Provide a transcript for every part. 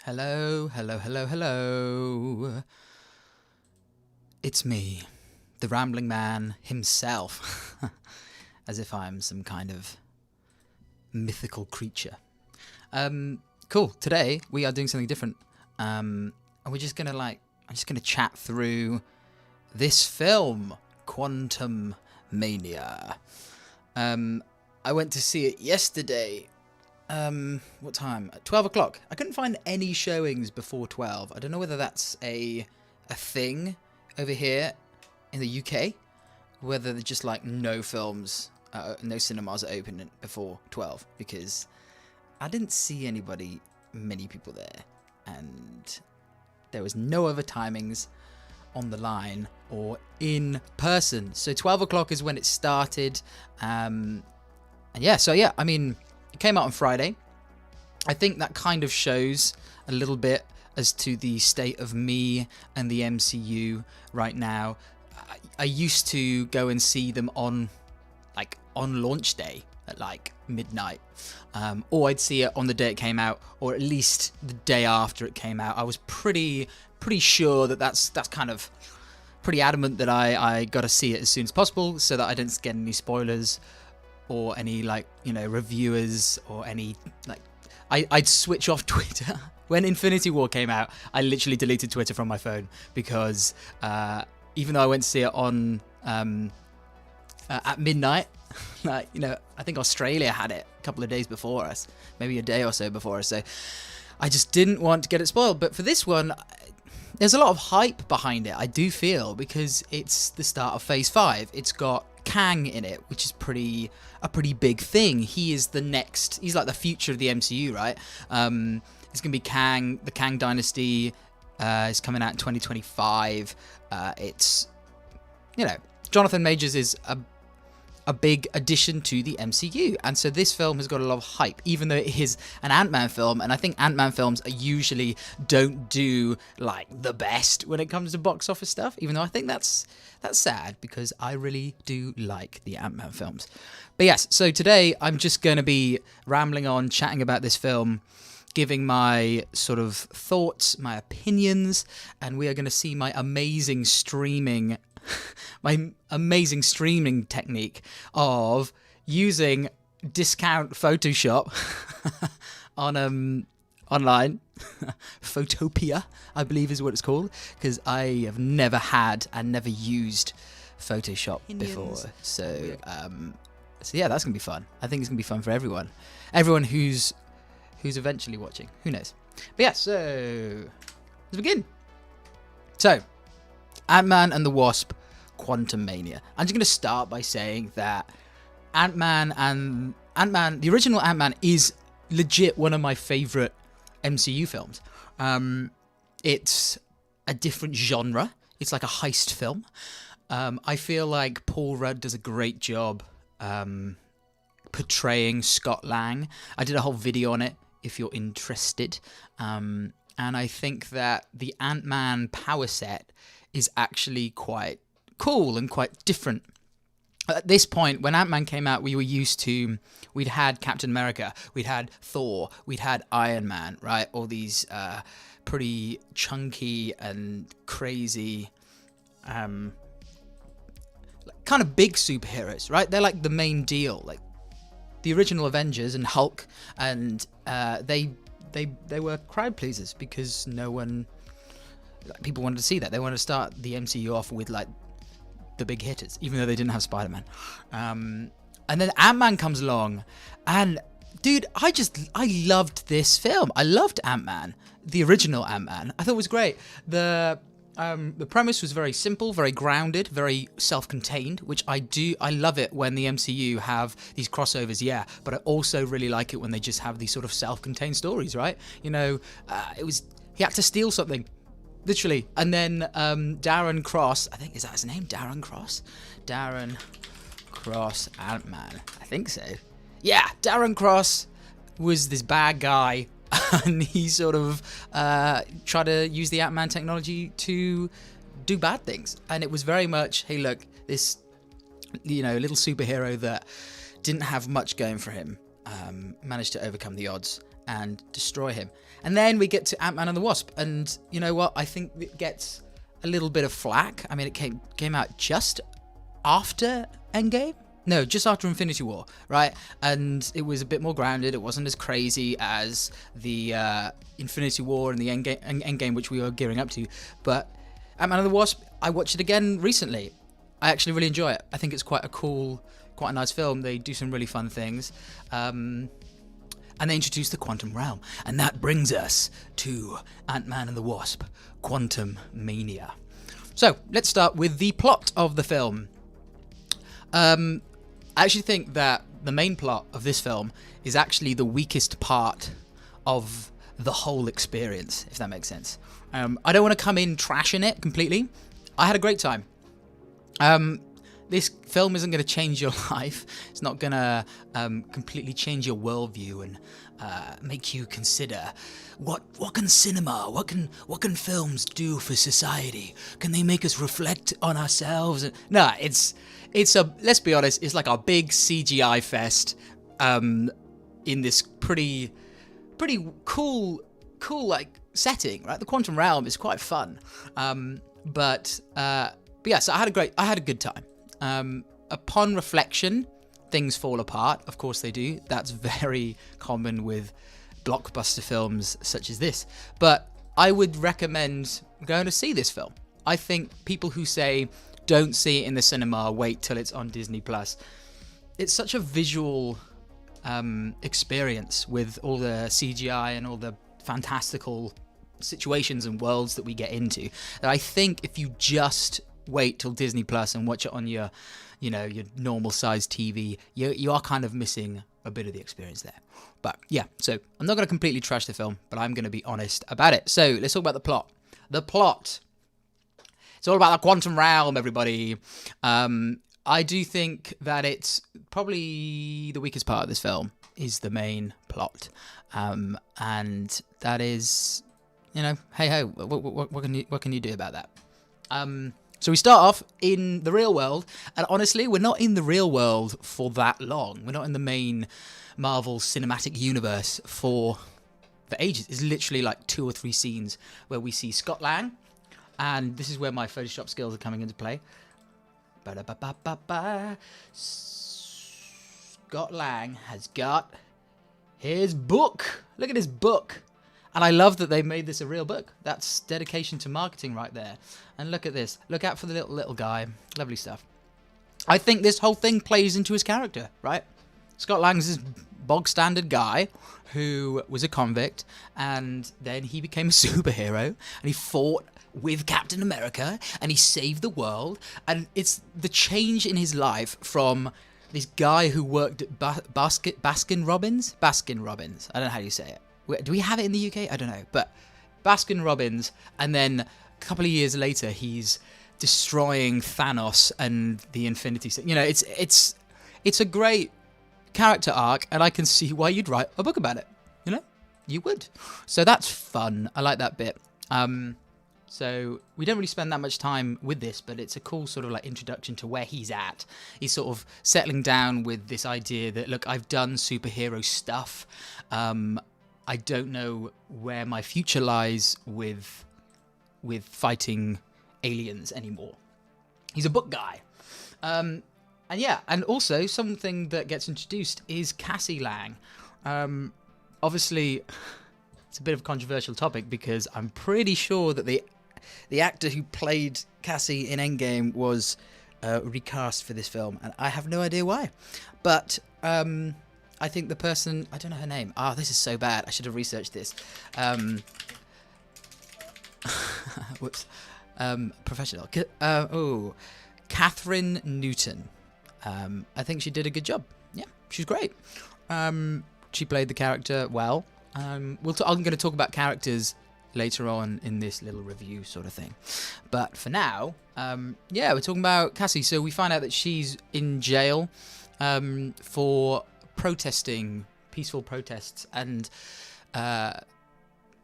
Hello, hello, hello, hello. It's me, the rambling man himself. As if I'm some kind of mythical creature. Cool. Today we are doing something different. And we're just gonna I'm just gonna chat through this film, Quantumania. I went to see it yesterday. What time? At 12 o'clock. I couldn't find any showings before 12. I don't know whether that's a thing over here in the UK, whether they're just like no films, no cinemas are open before 12, because I didn't see many people there, and there was no other timings on the line or in person. So 12 o'clock is when it started. I mean, it came out on Friday. I think that kind of shows a little bit as to the state of me and the MCU right now. I used to go and see them on launch day at midnight, or I'd see it on the day it came out, or at least the day after it came out. I was pretty sure that's kind of pretty adamant that I got to see it as soon as possible, so that I don't get any spoilers or any reviewers or any I'd switch off Twitter. When Infinity War came out, I literally deleted Twitter from my phone, because even though I went to see it on at midnight, I think Australia had it a couple of days before us, maybe a day or so before us, so I just didn't want to get it spoiled. But for this one, there's a lot of hype behind it, I do feel, because it's the start of Phase 5. It's got Kang in it, which is a pretty big thing. He's like the future of the MCU, right? It's gonna be Kang. The Kang Dynasty is coming out in 2025. It's Jonathan Majors is a big addition to the MCU, and so this film has got a lot of hype, even though it is an Ant-Man film, and I think Ant-Man films usually don't do the best when it comes to box office stuff, even though I think that's sad, because I really do like the Ant-Man films. But yes, so today I'm just going to be rambling on, chatting about this film, giving my sort of thoughts, my opinions, and we are going to see my amazing streaming technique of using discount Photoshop on online. Photopia, I believe is what it's called, because I have never had and never used Photoshop before. So yeah, that's gonna be fun. I think it's gonna be fun for everyone who's eventually watching. Who knows? But yeah, so let's begin. So, Ant-Man and the Wasp, Quantumania. I'm just going to start by saying that Ant-Man, the original Ant-Man, is legit one of my favourite MCU films. It's a different genre. It's like a heist film. I feel like Paul Rudd does a great job portraying Scott Lang. I did a whole video on it, if you're interested. And I think that the Ant-Man power set is actually quite cool and quite different. At this point, when Ant-Man came out, we'd had Captain America, we'd had Thor, we'd had Iron Man, right? All these pretty chunky and crazy kind of big superheroes, right? They're like the main deal, like the original Avengers and Hulk, and they were crowd pleasers, because people wanted to see that. They wanted to start the MCU off with the big hitters, even though they didn't have Spider-Man. And then Ant-Man comes along, and dude, I loved this film. I loved Ant-Man, the original Ant-Man. I thought it was great. The premise was very simple, very grounded, very self-contained, which I do. I love it when the MCU have these crossovers, yeah, but I also really like it when they just have these sort of self-contained stories, right? he had to steal something, literally, and then Darren Cross, I think, is that his name? Darren Cross Ant-Man, I think so. Yeah, Darren Cross was this bad guy, and he sort of tried to use the Ant-Man technology to do bad things, and it was very much, hey, look, this little superhero that didn't have much going for him managed to overcome the odds and destroy him. And then we get to Ant-Man and the Wasp, and you know what? I think it gets a little bit of flack. I mean, it came out just after Endgame? No, just after Infinity War, right? And it was a bit more grounded. It wasn't as crazy as the Infinity War and the Endgame, which we were gearing up to. But Ant-Man and the Wasp, I watched it again recently. I actually really enjoy it. I think it's quite a nice film. They do some really fun things. And they introduce the quantum realm. And that brings us to Ant-Man and the Wasp, Quantumania. So, let's start with the plot of the film. I actually think that the main plot of this film is actually the weakest part of the whole experience, if that makes sense. I don't want to come in trashing it completely. I had a great time. This film isn't going to change your life. It's not going to completely change your worldview and make you consider what can cinema, what can films do for society? Can they make us reflect on ourselves? No, it's a, let's be honest, it's like a big CGI fest in this pretty cool like setting, right? The quantum realm is quite fun. But yeah, so I had a good time. Upon reflection, things fall apart. Of course they do. That's very common with blockbuster films such as this. But I would recommend going to see this film. I think people who say don't see it in the cinema, wait till it's on Disney Plus. It's such a visual experience with all the CGI and all the fantastical situations and worlds that we get into, that I think if you just wait till Disney Plus and watch it on your normal sized TV, you are kind of missing a bit of the experience there. But yeah, so I'm not going to completely trash the film, but I'm going to be honest about it. So let's talk about the plot. The plot. It's all about the quantum realm, everybody. I do think that it's probably the weakest part of this film is the main plot. And that is, hey ho, what can you do about that? So we start off in the real world, and honestly, we're not in the real world for that long. We're not in the main Marvel Cinematic Universe for ages. It's literally like 2 or 3 scenes where we see Scott Lang, and this is where my Photoshop skills are coming into play. Scott Lang has got his book. Look at his book. And I love that they made this a real book. That's dedication to marketing right there. And look at this. Look out for the little guy. Lovely stuff. I think this whole thing plays into his character, right? Scott Lang's this bog standard guy who was a convict, and then he became a superhero, and he fought with Captain America, and he saved the world. And it's the change in his life from this guy who worked at Baskin Robbins. I don't know how you say it. Do we have it in the UK? I don't know. But Baskin Robbins, and then a couple of years later, he's destroying Thanos and the Infinity Stone. It's a great character arc, and I can see why you'd write a book about it. You would. So that's fun. I like that bit. So we don't really spend that much time with this, but it's a cool sort of like introduction to where he's at. He's sort of settling down with this idea that, look, I've done superhero stuff. I don't know where my future lies with fighting aliens anymore. He's a book guy. And also something that gets introduced is Cassie Lang. Obviously, it's a bit of a controversial topic because I'm pretty sure that the actor who played Cassie in Endgame was recast for this film, and I have no idea why. But I think the person, I don't know her name. This is so bad. I should have researched this. Whoops. Professional. Catherine Newton. I think she did a good job. Yeah, she's great. She played the character well. I'm going to talk about characters later on in this little review sort of thing. But for now, we're talking about Cassie. So we find out that she's in jail for protesting, peaceful protests, and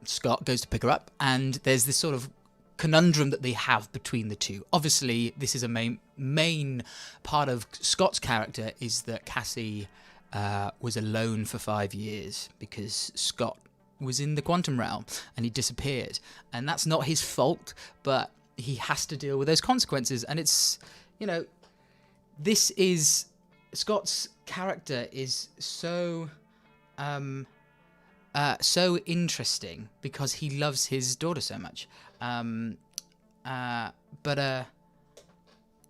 Scott goes to pick her up, and there's this sort of conundrum that they have between the two. Obviously, this is a main part of Scott's character, is that Cassie was alone for 5 years because Scott was in the quantum realm and he disappeared. And that's not his fault, but he has to deal with those consequences. And it's, you know, this is... Scott's character is so so interesting because he loves his daughter so much.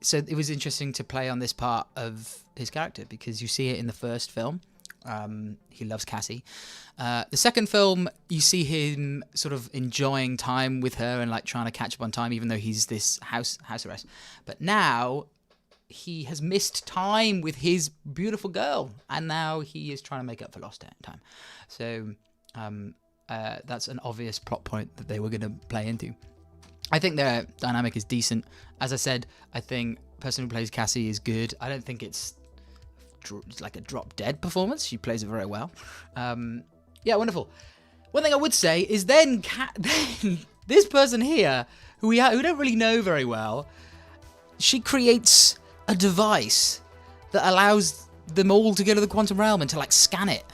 So it was interesting to play on this part of his character because you see it in the first film. He loves Cassie. The second film, you see him sort of enjoying time with her and like trying to catch up on time, even though he's this house arrest. But now he has missed time with his beautiful girl, and now he is trying to make up for lost time. So that's an obvious plot point that they were going to play into. I think their dynamic is decent. As I said, I think the person who plays Cassie is good. I don't think it's like a drop-dead performance. She plays it very well. Yeah, wonderful. One thing I would say is then this person here, who we don't really know very well, she creates a device that allows them all to go to the quantum realm and to like scan it.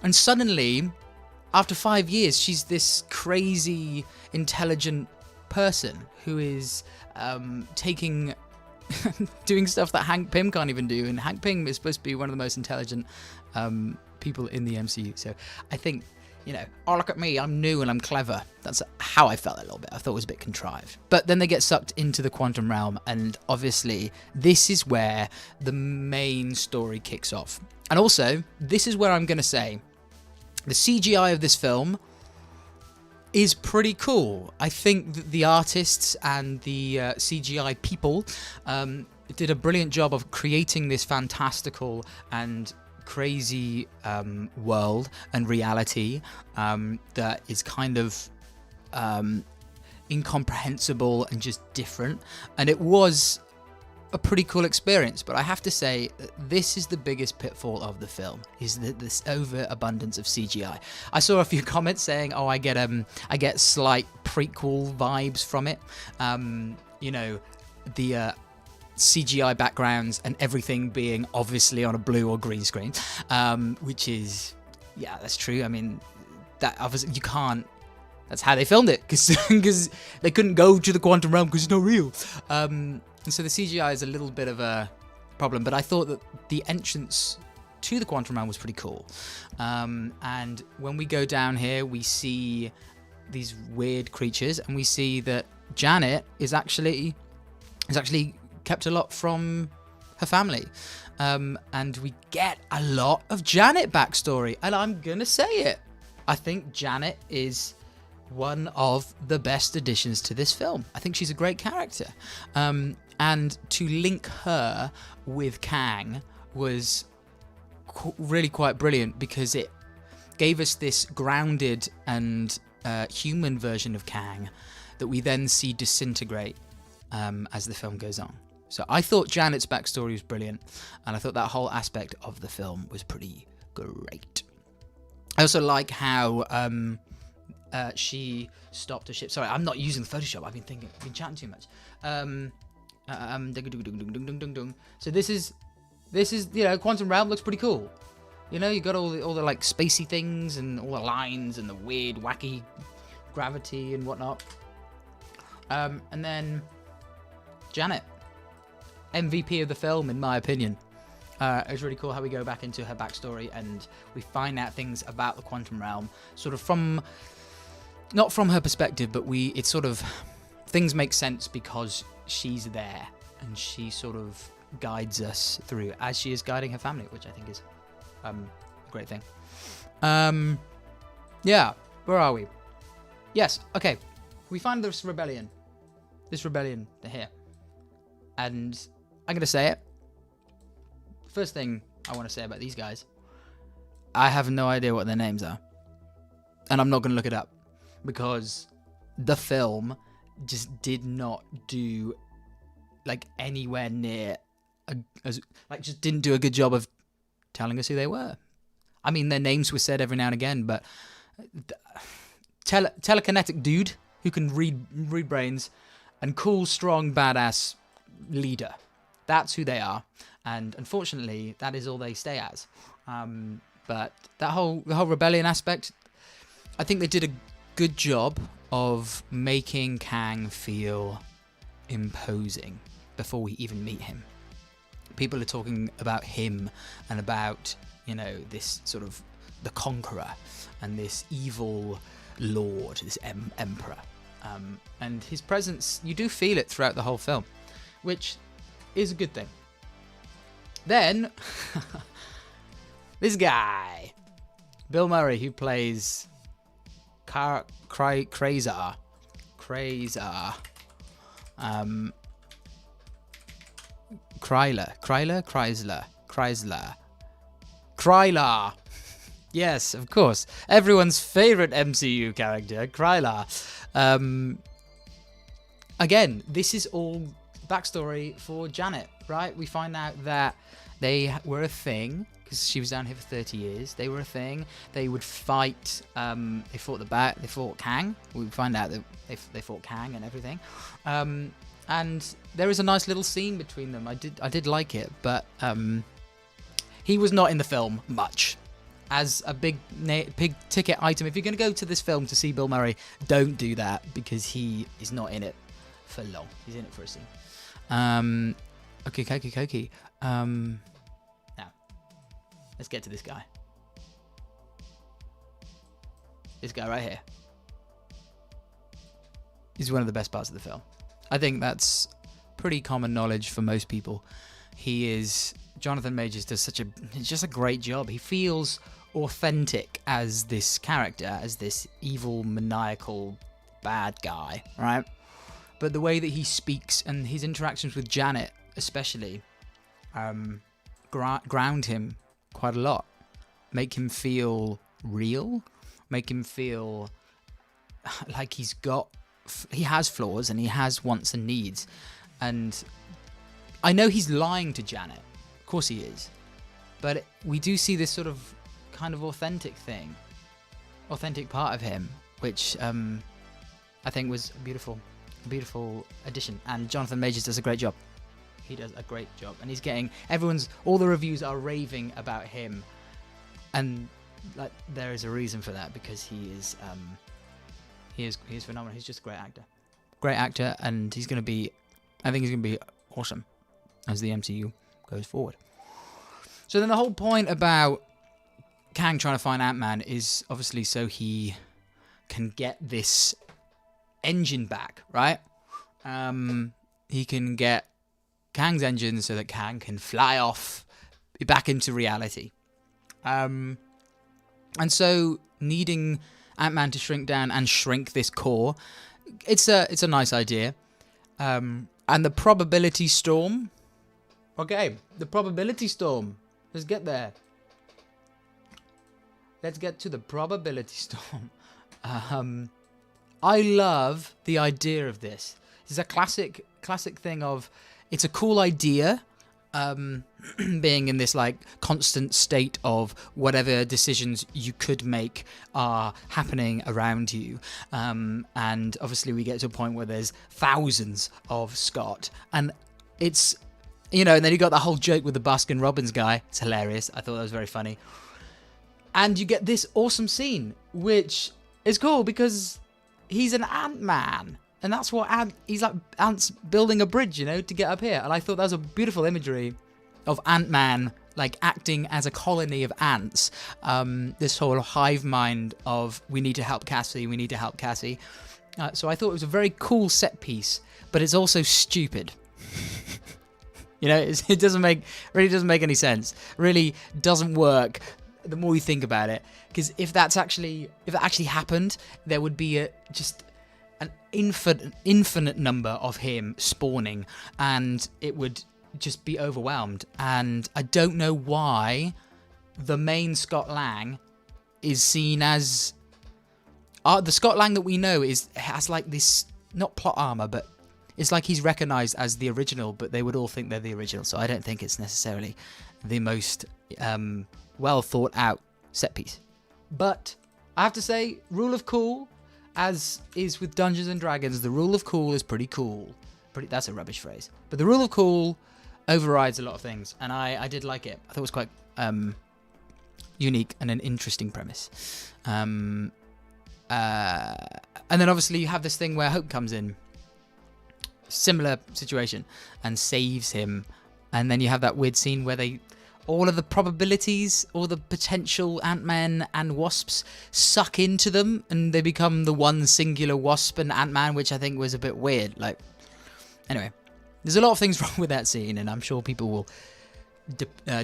And suddenly, after 5 years, she's this crazy, intelligent person who is doing stuff that Hank Pym can't even do. And Hank Pym is supposed to be one of the most intelligent people in the MCU. So I think, you know, oh, look at me, I'm new and I'm clever. That's how I felt a little bit. I thought it was a bit contrived. But then they get sucked into the quantum realm, and obviously this is where the main story kicks off. And also, this is where I'm going to say the CGI of this film is pretty cool. I think that the artists and the CGI people did a brilliant job of creating this fantastical and crazy world and reality that is kind of incomprehensible and just different. And it was a pretty cool experience, but I have to say this is the biggest pitfall of the film, is this overabundance of CGI. I saw a few comments saying, oh, I get slight prequel vibes from it. You know, the CGI backgrounds and everything being obviously on a blue or green screen, which is, yeah, that's true. I mean, that obviously you can't, that's how they filmed it, because they couldn't go to the quantum realm because it's not real. And so the CGI is a little bit of a problem, but I thought that the entrance to the quantum realm was pretty cool. And when we go down here, we see these weird creatures, and we see that Janet is actually kept a lot from her family. And we get a lot of Janet backstory, and I'm gonna say it. I think Janet is one of the best additions to this film. I think she's a great character. And to link her with Kang was really quite brilliant, because it gave us this grounded and human version of Kang that we then see disintegrate as the film goes on. So I thought Janet's backstory was brilliant, and I thought that whole aspect of the film was pretty great. I also like how she stopped a ship. Sorry, I'm not using the Photoshop. I've been chatting too much. So this is you know, Quantum Realm looks pretty cool. You know, you got all the like spacey things and all the lines and the weird wacky gravity and whatnot. And then Janet, MVP of the film in my opinion. It was really cool how we go back into her backstory and we find out things about the Quantum Realm, sort of from, not from her perspective, but it's sort of, things make sense because she's there and she sort of guides us through as she is guiding her family, which I think is a great thing. Yeah, where are we? Yes, okay. We find this rebellion here. And I'm going to say it. First thing I want to say about these guys, I have no idea what their names are. And I'm not going to look it up, because the film just did not do like anywhere near just didn't do a good job of telling us who they were. I mean, their names were said every now and again, but telekinetic dude who can read brains, and cool, strong, badass leader. That's who they are, and unfortunately, that is all they stay as. But the whole rebellion aspect, I think they did a good job of making Kang feel imposing before we even meet him. People are talking about him and about, you know, this sort of the conqueror and this evil lord, this emperor. And his presence, you do feel it throughout the whole film, which is a good thing. Then, this guy, Bill Murray, who plays Quasar. Krylar. Yes, of course. Everyone's favorite MCU character, Krylar. Again, this is all backstory for Janet, right? We find out that they were a thing because she was down here for 30 years. They were a thing. They would fight. They fought Kang. We find out that they fought Kang and everything. And there is a nice little scene between them. I did like it, but he was not in the film much. As a big ticket item, if you're going to go to this film to see Bill Murray, don't do that because he is not in it for long. He's in it for a scene. Okay. Now, let's get to this guy. This guy right here. He's one of the best parts of the film. I think that's pretty common knowledge for most people. Jonathan Majors does just a great job. He feels authentic as this character, as this evil, maniacal, bad guy, right? But the way that he speaks and his interactions with Janet, especially, ground him quite a lot. Make him feel real. Make him feel like he has flaws and he has wants and needs. And I know he's lying to Janet. Of course he is. But we do see this sort of kind of authentic part of him, which I think was a beautiful addition. And Jonathan Majors does a great job. He does a great job. And he's getting all the reviews are raving about him. And like there is a reason for that, because he is phenomenal. He's just a great actor, and I think he's gonna be awesome as the MCU goes forward. So then the whole point about Kang trying to find Antman is obviously so he can get this engine back, right? He can get Kang's engine so that Kang can fly off back into reality. And so needing Antman to shrink down and shrink this core, it's a nice idea. And the probability storm. Okay, the probability storm. Let's get there. Let's get to the probability storm. I love the idea of this. This is a classic thing of, it's a cool idea, being in this like constant state of whatever decisions you could make are happening around you. And obviously we get to a point where there's thousands of Scott, and it's, and then you got that whole joke with the Baskin Robbins guy. It's hilarious. I thought that was very funny. And you get this awesome scene, which is cool because he's an Ant-Man. And that's what he's like, ants building a bridge, to get up here. And I thought that was a beautiful imagery of Ant-Man, like acting as a colony of ants. This whole hive mind of, we need to help Cassie. So I thought it was a very cool set piece, but it's also stupid. It really doesn't make any sense. Really doesn't work the more you think about it. Because if that actually happened, there would be just an infinite number of him spawning, and it would just be overwhelmed. And I don't know why the main Scott Lang is seen as the Scott Lang that we know has like this, not plot armor, but it's like he's recognized as the original, but they would all think they're the original. So I don't think it's necessarily the most well thought out set piece. But I have to say, rule of cool, as is with Dungeons and Dragons, the rule of cool is pretty cool. That's a rubbish phrase. But the rule of cool overrides a lot of things, and I did like it. I thought it was quite unique and an interesting premise. And then obviously you have this thing where Hope comes in, similar situation, and saves him. And then you have that weird scene where all of the probabilities, all the potential Ant-Man and Wasps suck into them, and they become the one singular Wasp and Ant-Man, which I think was a bit weird. Like, anyway, there's a lot of things wrong with that scene, and I'm sure people will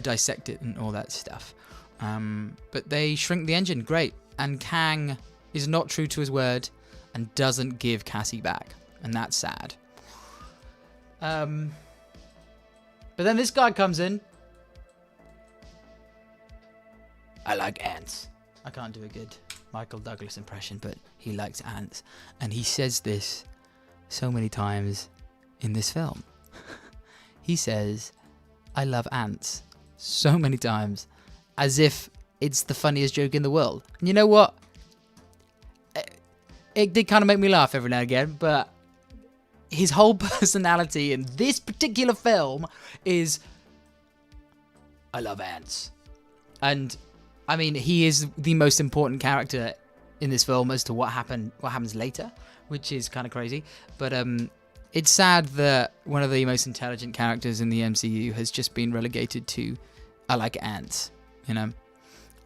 dissect it and all that stuff. But they shrink the engine, great. And Kang is not true to his word and doesn't give Cassie back, and that's sad. But then this guy comes in. I like ants. I can't do a good Michael Douglas impression, but he likes ants. And he says this so many times in this film. He says, I love ants, so many times, as if it's the funniest joke in the world. And you know what? It did kind of make me laugh every now and again, but his whole personality in this particular film is, I love ants. And I mean, he is the most important character in this film as to what happens later, which is kind of crazy. But it's sad that one of the most intelligent characters in the MCU has just been relegated to, I like ants, you know.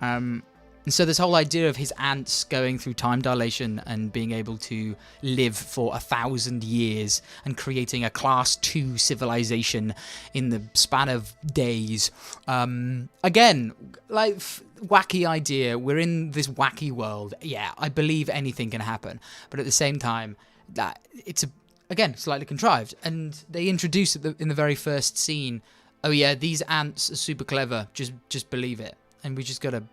And so this whole idea of his ants going through time dilation and being able to live for 1,000 years and creating a class 2 civilization in the span of days. Again, like, wacky idea. We're in this wacky world. Yeah, I believe anything can happen. But at the same time, that it's, again, slightly contrived. And they introduce it in the very first scene, oh yeah, these ants are super clever. Just believe it. And we just got to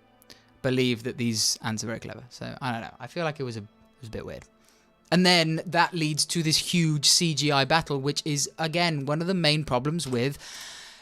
believe that these ants are very clever. So I don't know. I feel like it was a bit weird. And then that leads to this huge CGI battle, which is, again, one of the main problems with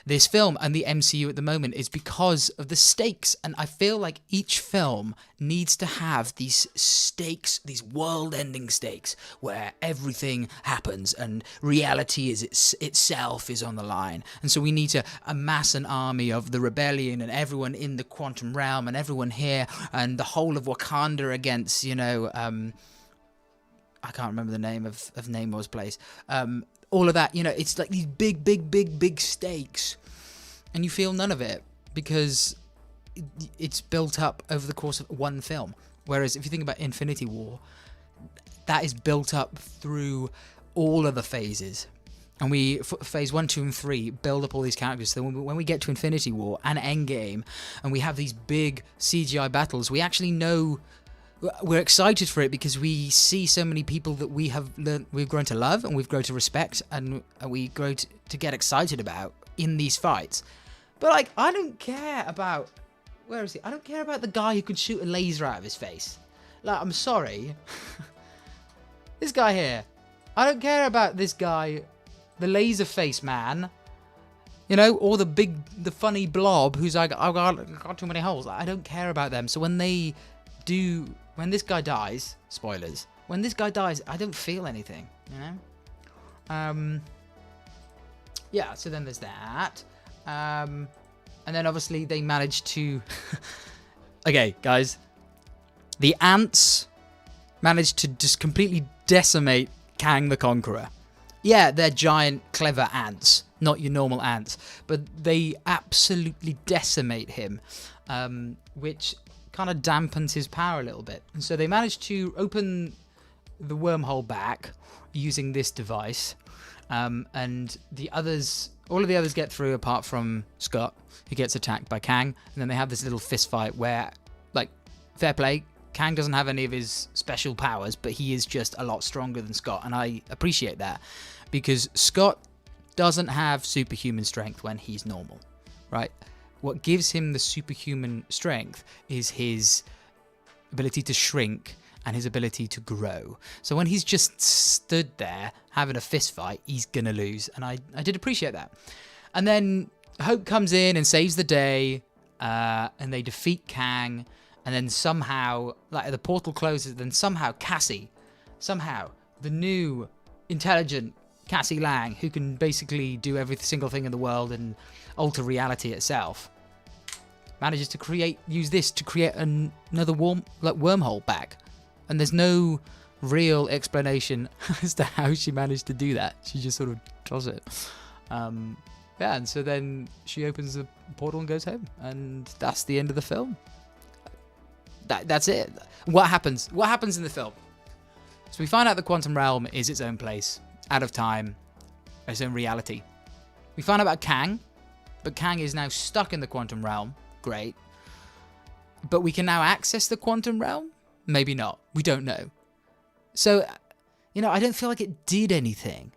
this film and the MCU at the moment, is because of the stakes. And I feel like each film needs to have these stakes, these world-ending stakes, where everything happens and reality is itself is on the line. And so we need to amass an army of the rebellion and everyone in the quantum realm and everyone here and the whole of Wakanda against, you know, I can't remember the name of Namor's place. All of that, you know, it's like these big stakes, and you feel none of it because it's built up over the course of one film. Whereas if you think about Infinity War, that is built up through all of the phases. And we, phase 1, 2, and 3, build up all these characters. So when we get to Infinity War and Endgame, and we have these big CGI battles, we actually know. We're excited for it because we see so many people that we've grown to love and we've grown to respect and we grow to get excited about in these fights. But like, I don't care about, where is he? I don't care about the guy who could shoot a laser out of his face. Like, I'm sorry. This guy here. I don't care about this guy, the laser face man. You know, or the funny blob who's like, I've got too many holes. Like, I don't care about them. So when this guy dies, spoilers, when this guy dies, I don't feel anything, you know? Yeah, so then there's that. And then obviously they managed to... Okay, guys. The ants managed to just completely decimate Kang the Conqueror. Yeah, they're giant, clever ants, not your normal ants, but they absolutely decimate him, which kind of dampens his power a little bit. And so they managed to open the wormhole back using this device, and all of the others get through apart from Scott, who gets attacked by Kang. And then they have this little fist fight where, like, fair play, Kang doesn't have any of his special powers, but he is just a lot stronger than Scott, and I appreciate that, because Scott doesn't have superhuman strength when he's normal, right? What gives him the superhuman strength is his ability to shrink and his ability to grow. So when he's just stood there having a fist fight, he's going to lose. And I did appreciate that. And then Hope comes in and saves the day, and they defeat Kang. And then somehow, like, the portal closes, then somehow Cassie, the new intelligent Cassie Lang, who can basically do every single thing in the world and alter reality itself, manages to use this to create another wormhole back. And there's no real explanation as to how she managed to do that. She just sort of does it. Yeah, and so then she opens the portal and goes home, and that's the end of the film. That's it. What happens? What happens in the film? So we find out the quantum realm is its own place, out of time, its own reality. We find out about Kang, but Kang is now stuck in the quantum realm. Great. But we can now access the quantum realm? Maybe not. We don't know. So, I don't feel like it did anything.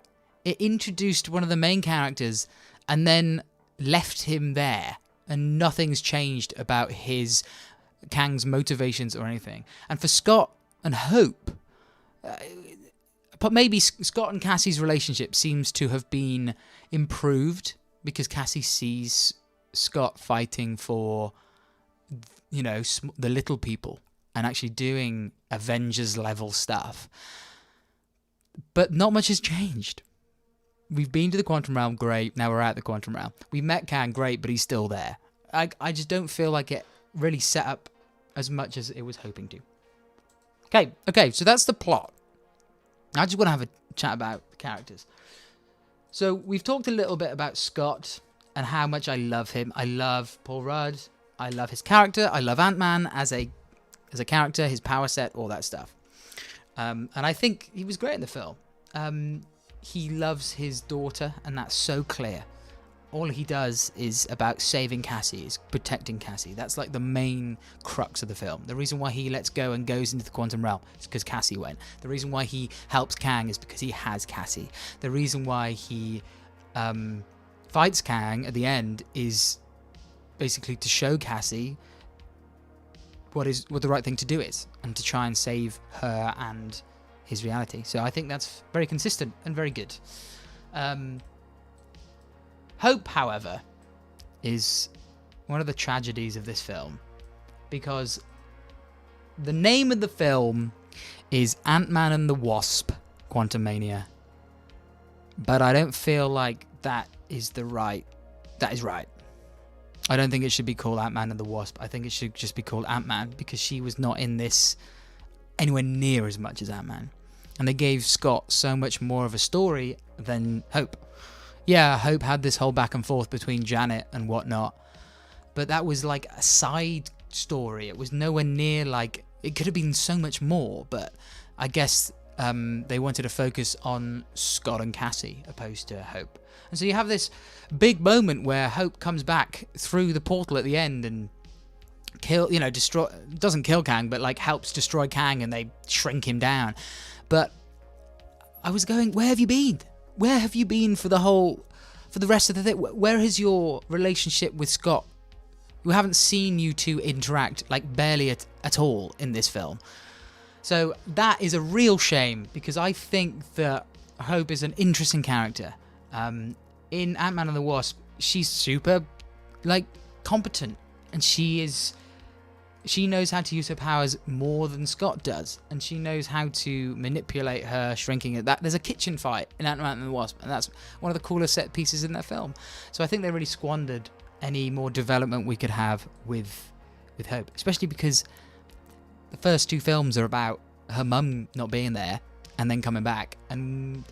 It introduced one of the main characters and then left him there, and nothing's changed about Kang's motivations or anything. And for Scott and Hope, but maybe Scott and Cassie's relationship seems to have been improved because Cassie sees Scott fighting for, the little people and actually doing Avengers level stuff. But not much has changed. We've been to the quantum realm, great. Now we're at the quantum realm. We met Kang, great, but he's still there. I just don't feel like it really set up as much as it was hoping to. Okay, so that's the plot. I just want to have a chat about the characters. So we've talked a little bit about Scott and how much I love him. I love Paul Rudd. I love his character. I love Antman as a character, his power set, all that stuff. And I think he was great in the film. He loves his daughter, and that's so clear. All he does is about saving Cassie, is protecting Cassie. That's like the main crux of the film. The reason why he lets go and goes into the quantum realm is because Cassie went. The reason why he helps Kang is because he has Cassie. The reason why he fights Kang at the end is basically to show Cassie what the right thing to do is, and to try and save her and his reality. So I think that's very consistent and very good. Hope, however, is one of the tragedies of this film, because the name of the film is Antman and the Wasp: Quantumania, but I don't feel like that is right. I don't think it should be called Antman and the Wasp. I think it should just be called Antman, because she was not in this anywhere near as much as Antman. And they gave Scott so much more of a story than Hope. Yeah, Hope had this whole back and forth between Janet and whatnot, but that was like a side story. It was nowhere near like... It could have been so much more, but I guess they wanted to focus on Scott and Cassie opposed to Hope. And so you have this big moment where Hope comes back through the portal at the end and doesn't kill Kang, but like helps destroy Kang, and they shrink him down. But I was going, where have you been? Where have you been for the rest of the thing? Where is your relationship with Scott? We haven't seen you two interact, like barely at all in this film. So that is a real shame, because I think that Hope is an interesting character. In Ant-Man and the Wasp, she's super, competent, and she knows how to use her powers more than Scott does, and she knows how to manipulate her shrinking it. There's a kitchen fight in Ant-Man and the Wasp, and that's one of the coolest set pieces in that film. So I think they really squandered any more development we could have with Hope, especially because the first two films are about her mum not being there and then coming back, and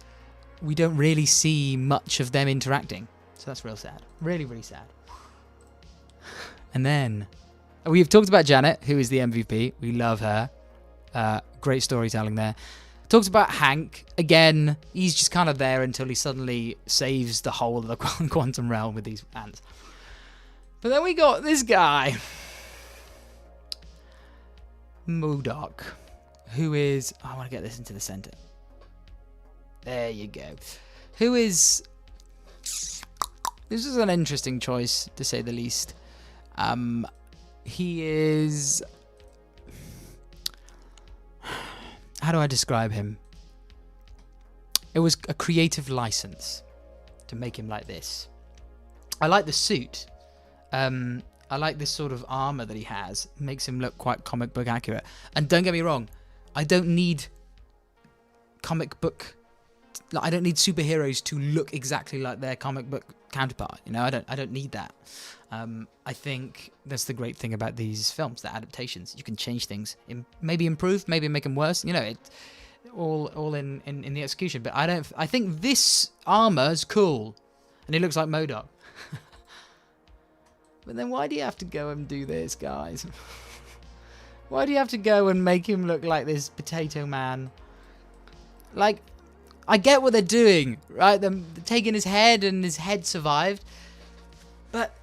we don't really see much of them interacting. So that's real sad. Really, really sad. And then we've talked about Janet, who is the MVP. We love her. Great storytelling there. Talked about Hank. Again, he's just kind of there until he suddenly saves the whole of the quantum realm with these ants. But then we got this guy, MODOK, who is... I want to get this into the center. There you go. Who is... This is an interesting choice, to say the least. He is... How do I describe him? It was a creative license to make him like this. I like the suit. I like this sort of armor that he has. It makes him look quite comic book accurate. And don't get me wrong, I don't need comic book like, I don't need superheroes to look exactly like their comic book counterpart. You know, I don't need that. I think that's the great thing about these films, the adaptations. You can change things, maybe improve, maybe make them worse. You know, it all in the execution. But I think this armor is cool, and he looks like MODOK. But then why do you have to go and do this, guys? Why do you have to go and make him look like this potato man? Like, I get what they're doing, right? They're taking his head, and his head survived. But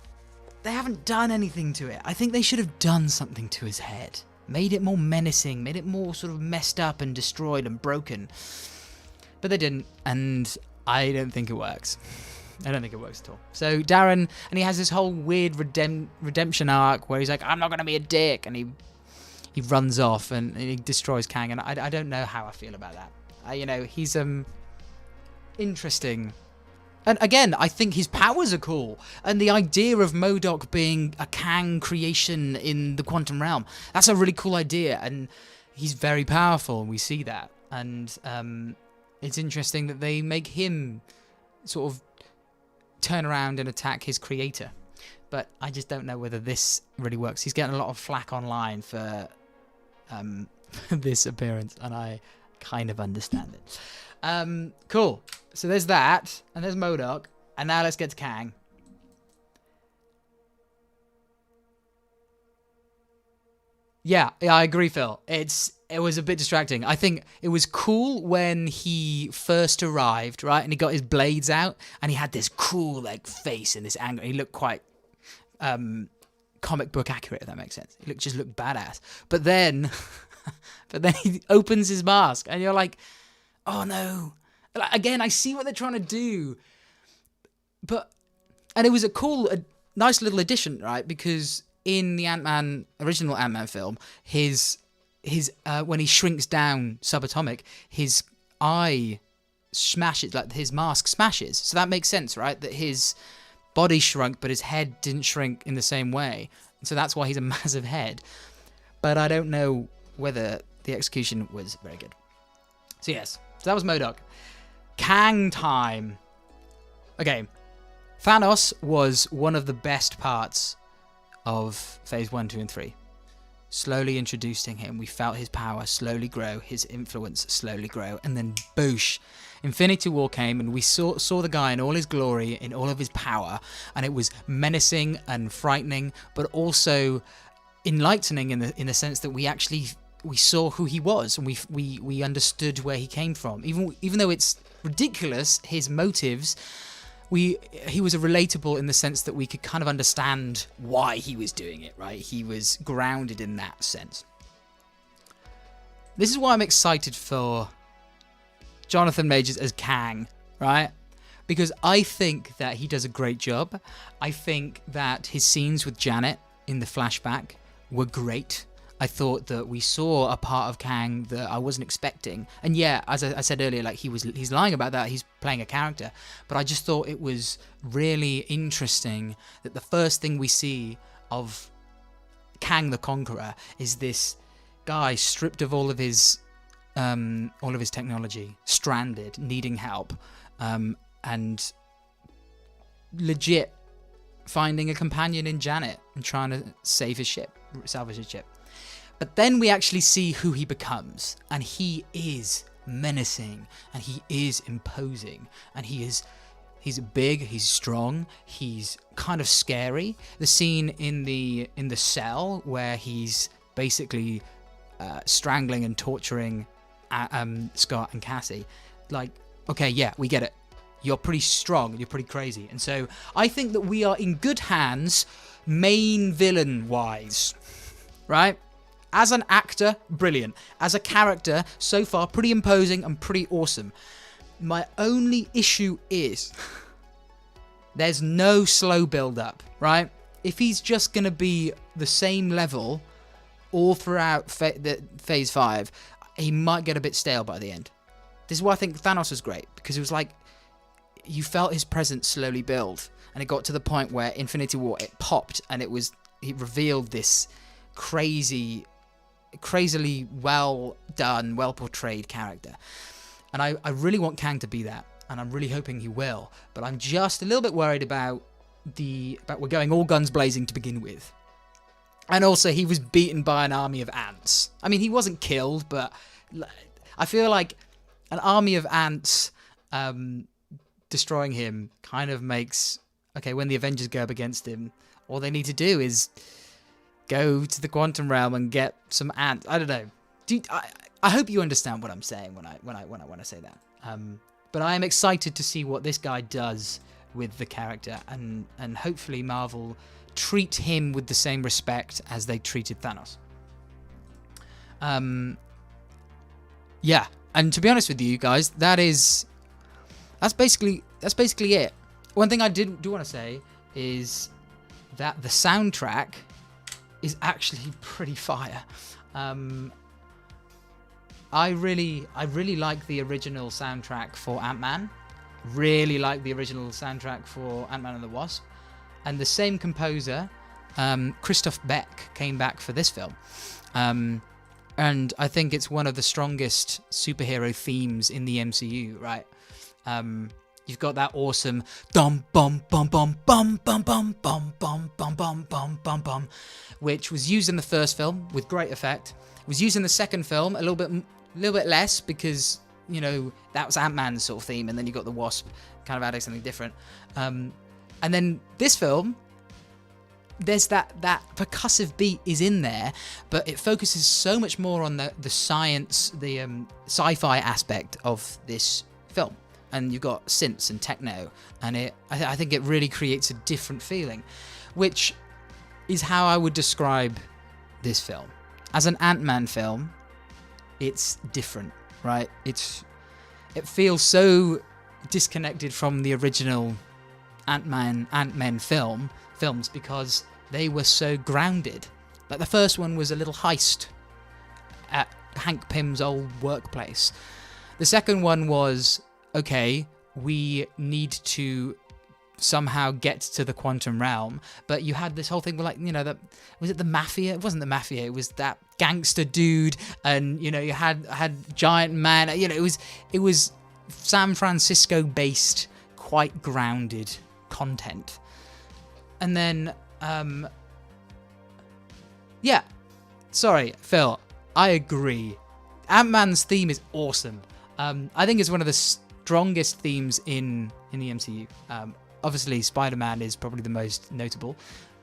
they haven't done anything to it. I think they should have done something to his head. Made it more menacing, made it more sort of messed up and destroyed and broken. But they didn't, and I don't think it works. I don't think it works at all. So Darren, and he has this whole weird redemption arc where he's like, I'm not going to be a dick, and he runs off and he destroys Kang, and I don't know how I feel about that. You know, he's interesting. And again, I think his powers are cool, and the idea of MODOK being a Kang creation in the quantum realm, that's a really cool idea, and he's very powerful, and we see that. And it's interesting that they make him sort of turn around and attack his creator. But I just don't know whether this really works. He's getting a lot of flack online for this appearance, and I kind of understand it. Cool. So there's that, and there's MODOK, and now let's get to Kang. Yeah, I agree, Phil. It was a bit distracting. I think it was cool when he first arrived, right? And he got his blades out, and he had this cool like face and this anger. He looked quite comic book accurate, if that makes sense. He just looked badass. But then, he opens his mask, and you're like, oh no. Again, I see what they're trying to do, and it was a nice little addition, right? Because in the original Ant-Man film, his when he shrinks down subatomic, his eye smashes, like his mask smashes. So that makes sense, right? That his body shrunk, but his head didn't shrink in the same way. And so that's why he's a massive head. But I don't know whether the execution was very good. So yes, so that was MODOK. Kang time. Okay, Thanos was one of the best parts of Phase 1, 2, and 3. Slowly introducing him, we felt his power slowly grow, his influence slowly grow, and then boosh, Infinity War came, and we saw the guy in all his glory, in all of his power, and it was menacing and frightening, but also enlightening in the sense that we saw who he was, and we understood where he came from. Even though it's ridiculous, his motives, he was relatable in the sense that we could kind of understand why he was doing it, right? He was grounded in that sense. This is why I'm excited for Jonathan Majors as Kang, right? Because I think that he does a great job. I think that his scenes with Janet in the flashback were great. I thought that we saw a part of Kang that I wasn't expecting. And yeah, as I said earlier, like he's lying about that. He's playing a character. But I just thought it was really interesting that the first thing we see of Kang the Conqueror is this guy stripped of all of his technology, stranded, needing help, and legit finding a companion in Janet and trying to salvage his ship. But then we actually see who he becomes, and he is menacing, and he is imposing, and he's big, he's strong, he's kind of scary. The scene in the cell where he's basically strangling and torturing Scott and Cassie, like, okay, yeah, we get it. You're pretty strong, you're pretty crazy. And so I think that we are in good hands, main villain-wise, right? As an actor, brilliant. As a character, so far, pretty imposing and pretty awesome. My only issue is there's no slow build-up, right? If he's just going to be the same level all throughout Phase 5, he might get a bit stale by the end. This is why I think Thanos was great, because it was like you felt his presence slowly build, and it got to the point where Infinity War, it popped, and it revealed this crazily well done, well portrayed character. And I really want Kang to be that, and I'm really hoping he will. But I'm just a little bit worried about we're going all guns blazing to begin with. And also, he was beaten by an army of ants. I mean, he wasn't killed, but I feel like an army of ants destroying him kind of makes... Okay, when the Avengers go up against him, all they need to do is go to the quantum realm and get some ants. I don't know. I hope you understand what I'm saying when I say that. But I am excited to see what this guy does with the character, and hopefully Marvel treat him with the same respect as they treated Thanos. Yeah, and to be honest with you guys, that's basically it. One thing I do want to say is that the soundtrack is actually pretty fire. I really like the original soundtrack for Antman. Really like the original soundtrack for Ant-Man and the Wasp. And the same composer, Christoph Beck, came back for this film. And I think it's one of the strongest superhero themes in the MCU, right? You've got that awesome dum bum bum bum bum bum bum bum bum bum bum bum bum bum, which was used in the first film with great effect. It was used in the second film a little bit less because, you know, that was Ant-Man's sort of theme, and then you got the Wasp kind of adding something different. And then this film, there's that percussive beat is in there, but it focuses so much more on the science, the sci-fi aspect of this film. And you've got synths and techno, and I think it really creates a different feeling, which is how I would describe this film. As an Ant-Man film, it's different, right? It feels so disconnected from the original Ant-Man films because they were so grounded. Like the first one was a little heist at Hank Pym's old workplace. The second one was, okay, we need to somehow get to the quantum realm, but you had this whole thing where, like, you know, was it the mafia? It wasn't the mafia, it was that gangster dude, and, you know, you had giant man, you know, it was San Francisco based, quite grounded content. And then yeah, sorry Phil, I agree, Ant-Man's theme is awesome. I think it's one of the strongest themes in the MCU. Obviously, Spider-Man is probably the most notable,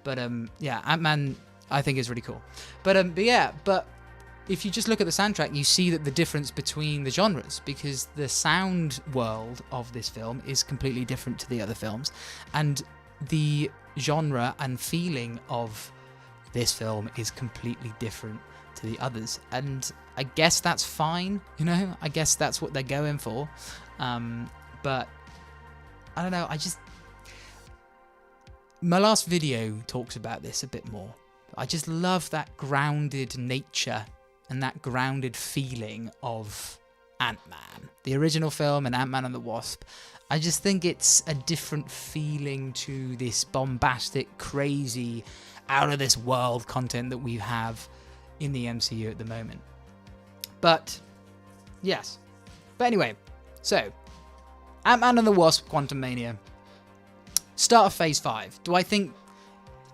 but yeah, Ant-Man I think is really cool. But if you just look at the soundtrack, you see that the difference between the genres, because the sound world of this film is completely different to the other films, and the genre and feeling of this film is completely different to the others. And I guess that's fine, you know, I guess that's what they're going for. But I don't know, my last video talks about this a bit more. I just love that grounded nature and that grounded feeling of Ant-Man. The original film and Ant-Man and the Wasp, I just think it's a different feeling to this bombastic, crazy, out of this world content that we have in the MCU at the moment. But yes. But anyway, so Ant-Man and the Wasp: Quantumania. Start of Phase 5. Do I think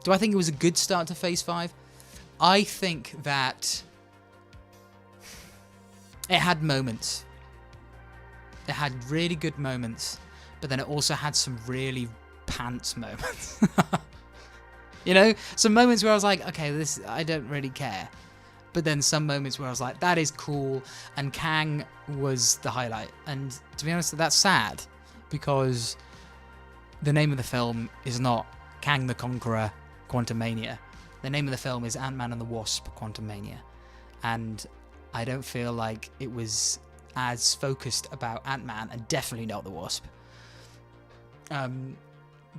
it was a good start to Phase 5? I think that it had moments. It had really good moments, but then it also had some really pants moments. You know, some moments where I was like, okay, this, I don't really care. But then some moments where I was like, that is cool, and Kang was the highlight. And to be honest, that's sad, because the name of the film is not Kang the Conqueror Quantumania. The name of the film is Ant-Man and the Wasp: Quantumania. And I don't feel like it was as focused about Ant-Man, and definitely not the Wasp.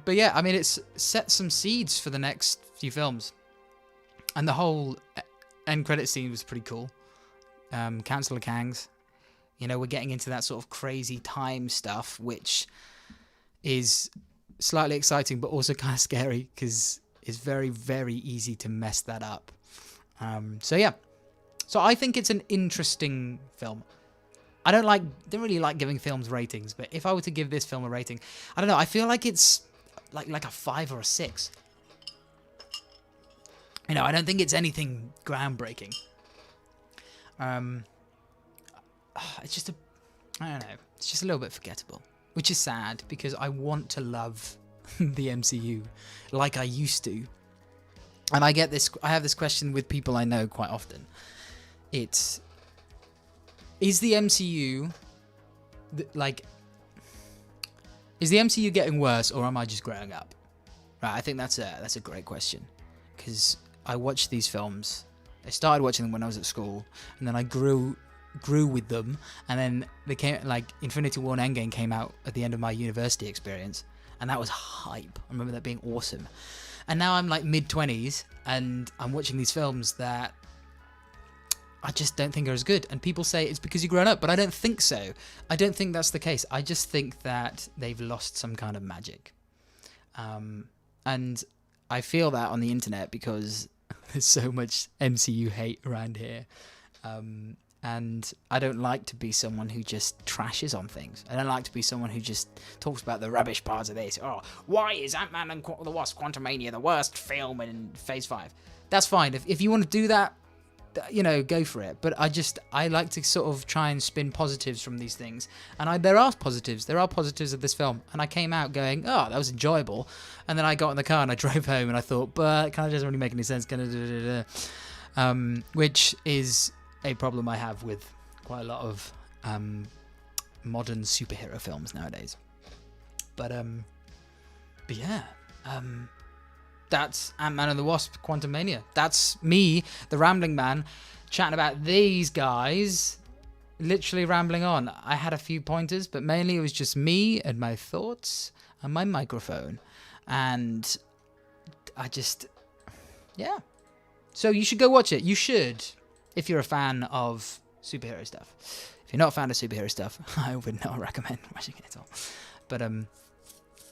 But yeah, I mean, it's set some seeds for the next few films. And the whole end credit scene was pretty cool. Council of Kangs. You know, we're getting into that sort of crazy time stuff, which is slightly exciting, but also kind of scary, because it's very, very easy to mess that up. So yeah. So I think it's an interesting film. I don't really like giving films ratings, but if I were to give this film a rating, I don't know, I feel like it's like a 5 or a 6. You know, I don't think it's anything groundbreaking. It's just I don't know, it's just a little bit forgettable, which is sad because I want to love the MCU like I used to. And I have this question with people I know quite often. Is the MCU is the MCU getting worse, or am I just growing up? Right, I think that's a great question, because I watched these films. I started watching them when I was at school, and then I grew with them, and then they came, like, Infinity War and Endgame came out at the end of my university experience, and that was hype. I remember that being awesome. And now I'm like mid-20s, and I'm watching these films that I just don't think are as good. And people say it's because you've grown up, but I don't think so. I don't think that's the case. I just think that they've lost some kind of magic. And I feel that on the internet because there's so much MCU hate around here. And I don't like to be someone who just trashes on things. I don't like to be someone who just talks about the rubbish parts of this. Oh, why is Antman and the Wasp: Quantumania the worst film in Phase 5? That's fine. If you want to do that, you know, go for it. But I like to sort of try and spin positives from these things. And there are positives. There are positives of this film. And I came out going, oh, that was enjoyable. And then I got in the car and I drove home and I thought, but it kind of doesn't really make any sense. Which is a problem I have with quite a lot of modern superhero films nowadays. But yeah, that's Ant-Man and the Wasp: Quantumania. That's me, the rambling man, chatting about these guys, literally rambling on. I had a few pointers, but mainly it was just me and my thoughts and my microphone. And yeah. So you should go watch it. You should, if you're a fan of superhero stuff. If you're not a fan of superhero stuff, I would not recommend watching it at all. But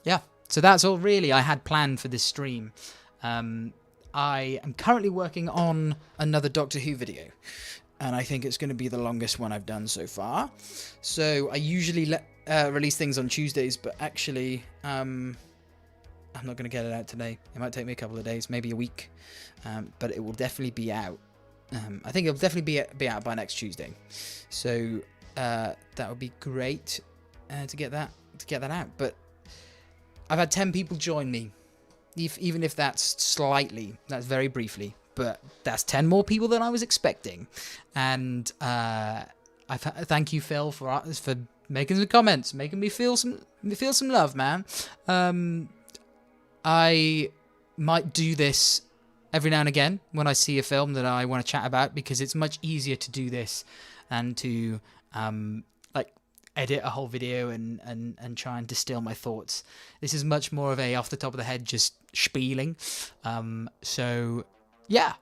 yeah. So that's all really I had planned for this stream. I am currently working on another Doctor Who video, and I think it's going to be the longest one I've done so far. So I usually release things on Tuesdays, but actually I'm not going to get it out today. It might take me a couple of days, maybe a week, but it will definitely be out. I think it'll definitely be out by next Tuesday. So that would be great to get that out. But I've had 10 people join me, even if that's very briefly, but that's 10 more people than I was expecting. And thank you, Phil, for making some comments, making me feel some love, man. I might do this every now and again when I see a film that I want to chat about, because it's much easier to do this than to edit a whole video and try and distill my thoughts. This is much more of a off the top of the head, just spieling. So yeah,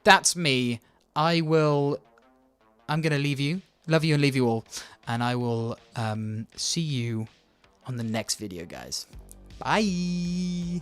that's me. I'm gonna leave you, love you and leave you all, and I will see you on the next video, guys. Bye.